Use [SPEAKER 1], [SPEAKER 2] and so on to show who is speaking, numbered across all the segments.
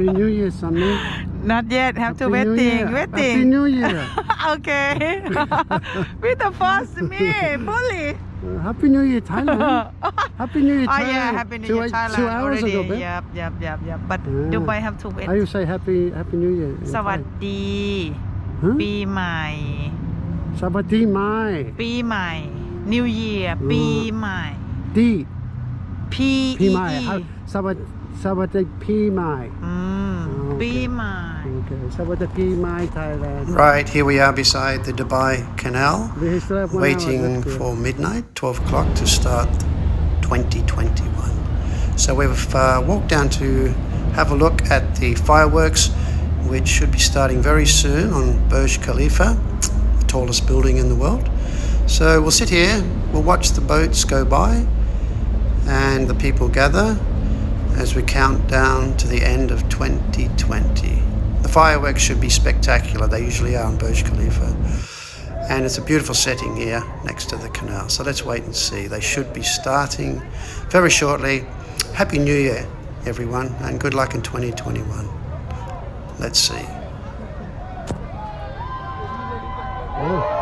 [SPEAKER 1] Happy New Year, Sonny.
[SPEAKER 2] Not yet. Have to
[SPEAKER 1] Happy New
[SPEAKER 2] waiting.
[SPEAKER 1] Year.
[SPEAKER 2] Waiting.
[SPEAKER 1] Happy New Year.
[SPEAKER 2] Okay. With the first me, bully.
[SPEAKER 1] Happy New Year, Thailand. Happy New Year,
[SPEAKER 2] Oh
[SPEAKER 1] Thailand.
[SPEAKER 2] yeah, Happy New Year, Thailand
[SPEAKER 1] 2 hours
[SPEAKER 2] already.
[SPEAKER 1] ago, babe.
[SPEAKER 2] Yep. But Dubai have to wait.
[SPEAKER 1] How you say Happy New Year? in
[SPEAKER 2] สวัส
[SPEAKER 1] Thai?
[SPEAKER 2] ดี
[SPEAKER 1] Huh?
[SPEAKER 2] ปีใหม่
[SPEAKER 1] Sabati Mai.
[SPEAKER 2] ปีใหม่ New Year ปีใหม่
[SPEAKER 1] D.
[SPEAKER 2] P
[SPEAKER 1] P
[SPEAKER 2] E
[SPEAKER 1] Mai.
[SPEAKER 2] E
[SPEAKER 1] Sabati P Mai.
[SPEAKER 2] ปีใหม่
[SPEAKER 1] Okay. Sabati P Mai, Thailand.
[SPEAKER 3] Right, here we are beside the Dubai Canal,
[SPEAKER 1] We still have 1 hour
[SPEAKER 3] waiting
[SPEAKER 1] left here.
[SPEAKER 3] for midnight, 12 o'clock to start 2021. So we've walked down to have a look at the fireworks, which should be starting very soon on Burj Khalifa, the tallest building in the world. So we'll sit here, we'll watch the boats go by and the people gather as we count down to the end of 2020. The fireworks should be spectacular, they usually are on Burj Khalifa. And it's a beautiful setting here next to the canal. So let's wait and see. They should be starting very shortly. Happy New Year, everyone, and good luck in 2021. Let's see.
[SPEAKER 1] Oh.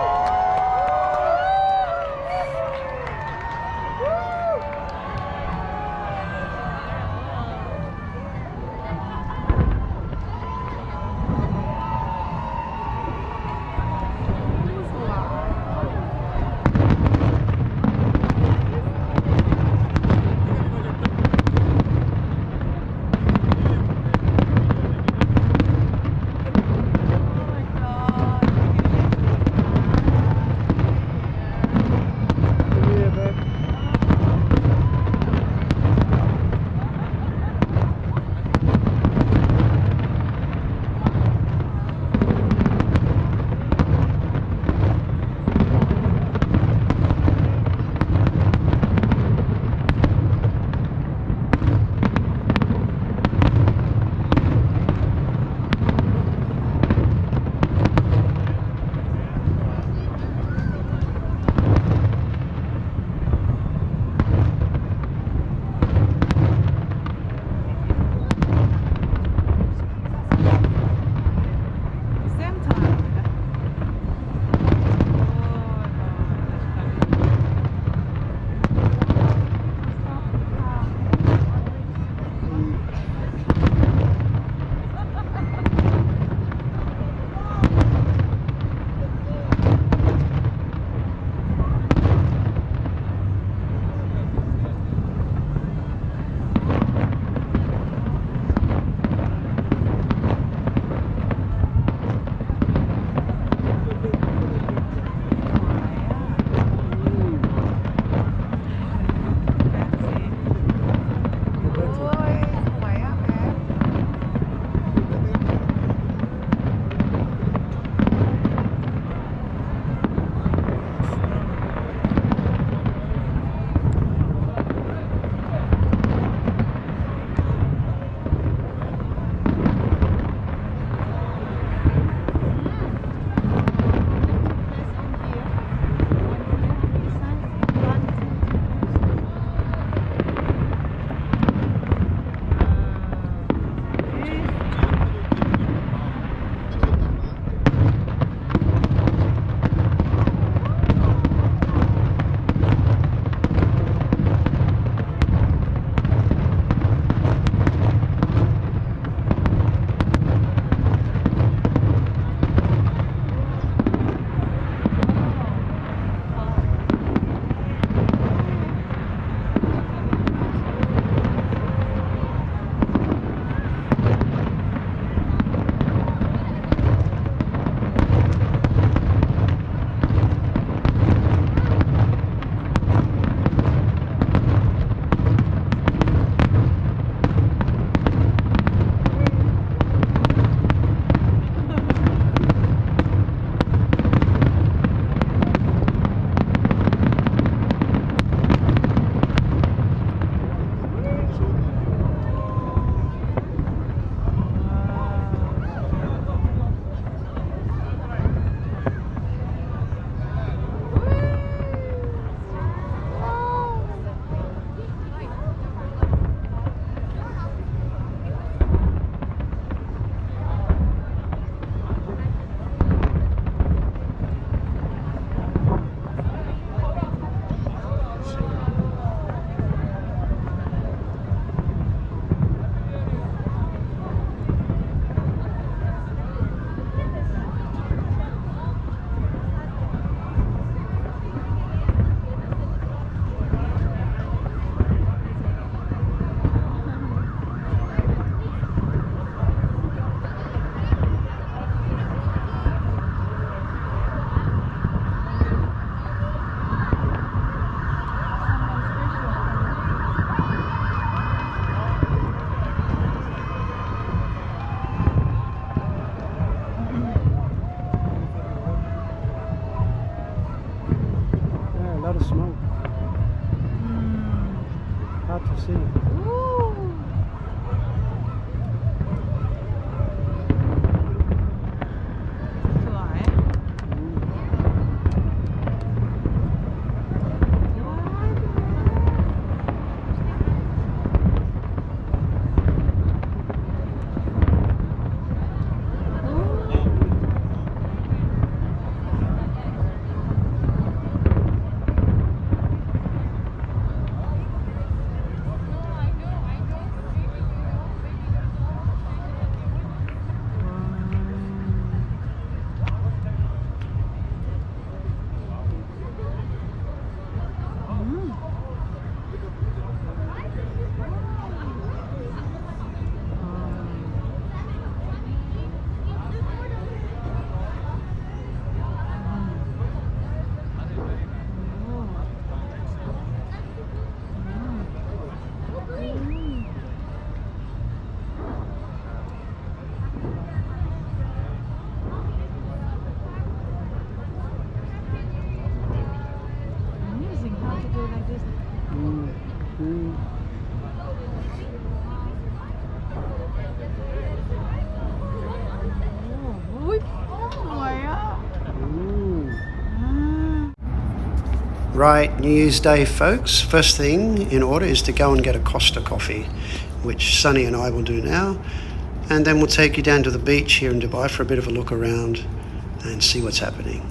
[SPEAKER 1] see.
[SPEAKER 2] Ooh. Fly. Amazing how to do like this. Oh,อุ๊ยสวยอ่ะ
[SPEAKER 3] Right, New Year's Day, folks. First thing in order is to go and get a Costa coffee, which Sonny and I will do now. And then we'll take you down to the beach here in Dubai for a bit of a look around and see what's happening.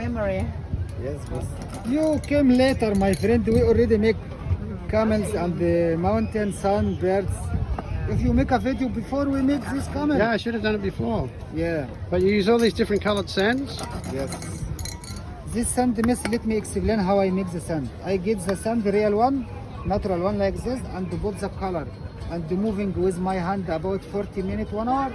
[SPEAKER 2] Memory.
[SPEAKER 4] Yes, boss. You came later, my friend. We already make camels and the mountain sun birds. If you make a video before we make this camel.
[SPEAKER 1] Yeah, I should have done it before.
[SPEAKER 4] Yeah.
[SPEAKER 1] But you use all these different colored sands?
[SPEAKER 4] Yes. This sand mist, let me explain how I make the sand. I get the sand, real one, natural one like this, and put the color. And moving with my hand about 40 minutes, 1 hour.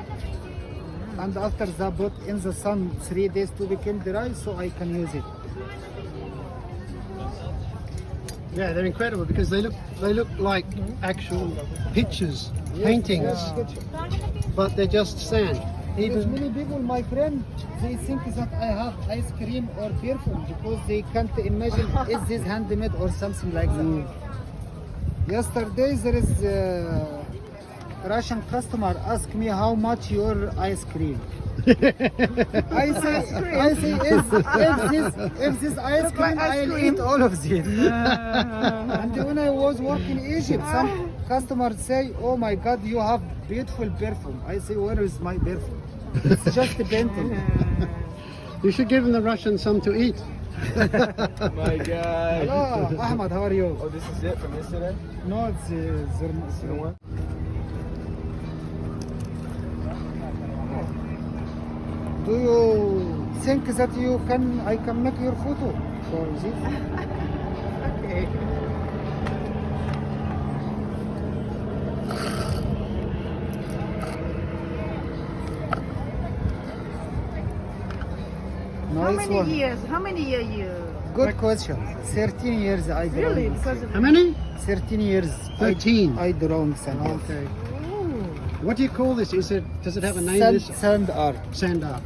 [SPEAKER 4] And after that, put in the sun 3 days to become dry, so I can use it.
[SPEAKER 1] Yeah, they're incredible because they look like actual pictures, paintings, but they're just sand.
[SPEAKER 4] Because many people, my friend, they think that I have ice cream or perfume because they can't imagine is this handmade or something like that. Yesterday there is a Russian customer asked me how much your ice cream. I say if this ice cream I'll eat all of this. And when I was working in Egypt, some customers say, "Oh my God, you have beautiful perfume." I say, "Where is my perfume? It's just a painting."
[SPEAKER 1] You should give them the Russians some to eat.
[SPEAKER 5] My God.
[SPEAKER 4] Hello, Ahmad, how are you?
[SPEAKER 5] Oh, this is it from yesterday?
[SPEAKER 4] No, it's Zerma. Do you think that I can make your photo? for this.
[SPEAKER 2] Okay. How
[SPEAKER 4] Nice
[SPEAKER 2] many
[SPEAKER 4] one.
[SPEAKER 2] years? How many years you?
[SPEAKER 4] Good question. 13 years I draw.
[SPEAKER 2] Really?
[SPEAKER 4] this.
[SPEAKER 2] Because of
[SPEAKER 1] How many?
[SPEAKER 4] 13 years.
[SPEAKER 1] 13.
[SPEAKER 4] I draw sand.
[SPEAKER 1] Okay.
[SPEAKER 2] Ooh.
[SPEAKER 1] What do you call this? Does it have a name?
[SPEAKER 4] Sand,
[SPEAKER 1] This
[SPEAKER 4] sand art.
[SPEAKER 1] sand art.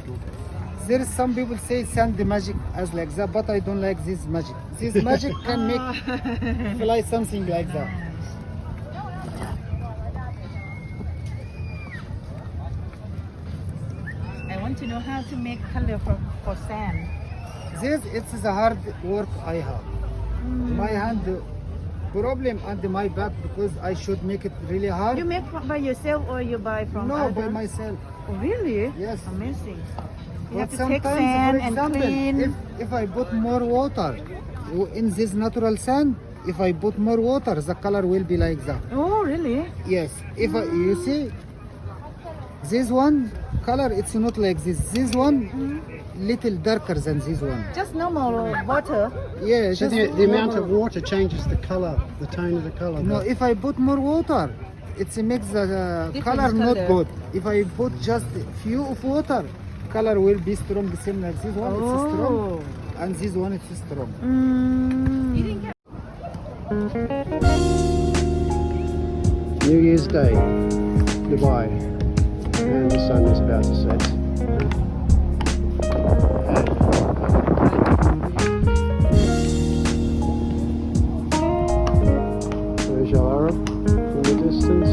[SPEAKER 4] There is some people say sand magic as like that, but I don't like this magic. This magic can make fly something like that.
[SPEAKER 2] I want to know how to make color for sand.
[SPEAKER 4] This it's the hard work I have. My hand problem and my back because I should make it really hard.
[SPEAKER 2] You make by yourself or you buy from
[SPEAKER 4] No,
[SPEAKER 2] other?
[SPEAKER 4] by myself.
[SPEAKER 2] Oh, really?
[SPEAKER 4] Yes.
[SPEAKER 2] Amazing. You
[SPEAKER 4] But
[SPEAKER 2] have to take
[SPEAKER 4] sometimes,
[SPEAKER 2] sand
[SPEAKER 4] for
[SPEAKER 2] and
[SPEAKER 4] example,
[SPEAKER 2] clean.
[SPEAKER 4] if I put more water in this natural sand, if I put more water, the color will be like that.
[SPEAKER 2] Oh, really?
[SPEAKER 4] Yes. If I, you see, this one color, it's not like this. This one, little darker than this one.
[SPEAKER 2] Just normal water.
[SPEAKER 4] Yeah.
[SPEAKER 1] So
[SPEAKER 4] just
[SPEAKER 1] the amount of
[SPEAKER 4] normal.
[SPEAKER 1] water changes the color, the tone of the color.
[SPEAKER 4] No, if I put more water, it makes the
[SPEAKER 2] Different
[SPEAKER 4] color not
[SPEAKER 2] color.
[SPEAKER 4] good. If I put just few of water, color will be strong, same like this one. It's strong, and this one it's strong.
[SPEAKER 1] New Year's Day, Dubai, and the sun is about to set. There's Al Arab in the distance.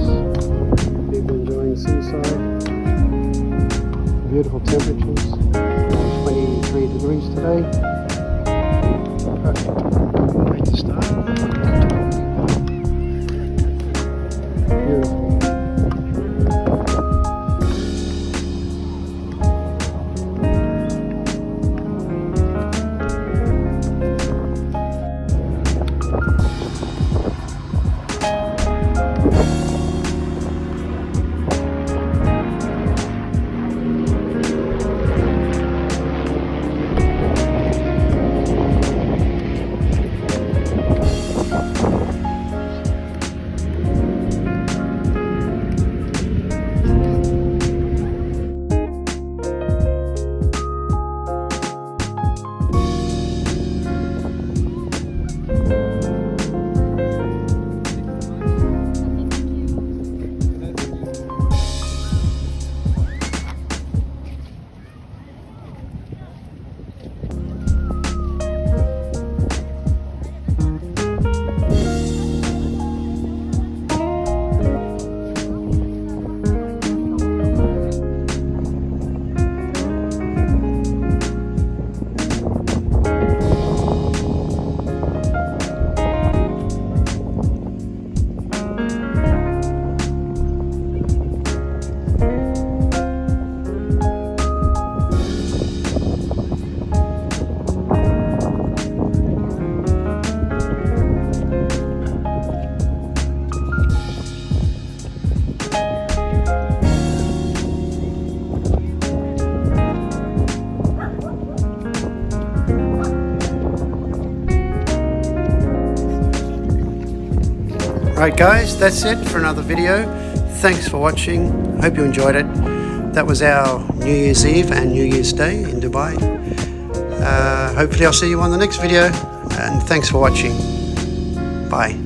[SPEAKER 1] People enjoying the seaside. Beautiful temperatures. 23 degrees today. Perfect. Great to start. Beautiful. Alright guys, that's it for another video. Thanks for watching. Hope you enjoyed it. That was our New Year's Eve and New Year's Day in Dubai. Hopefully I'll see you on the next video, and thanks for watching. Bye.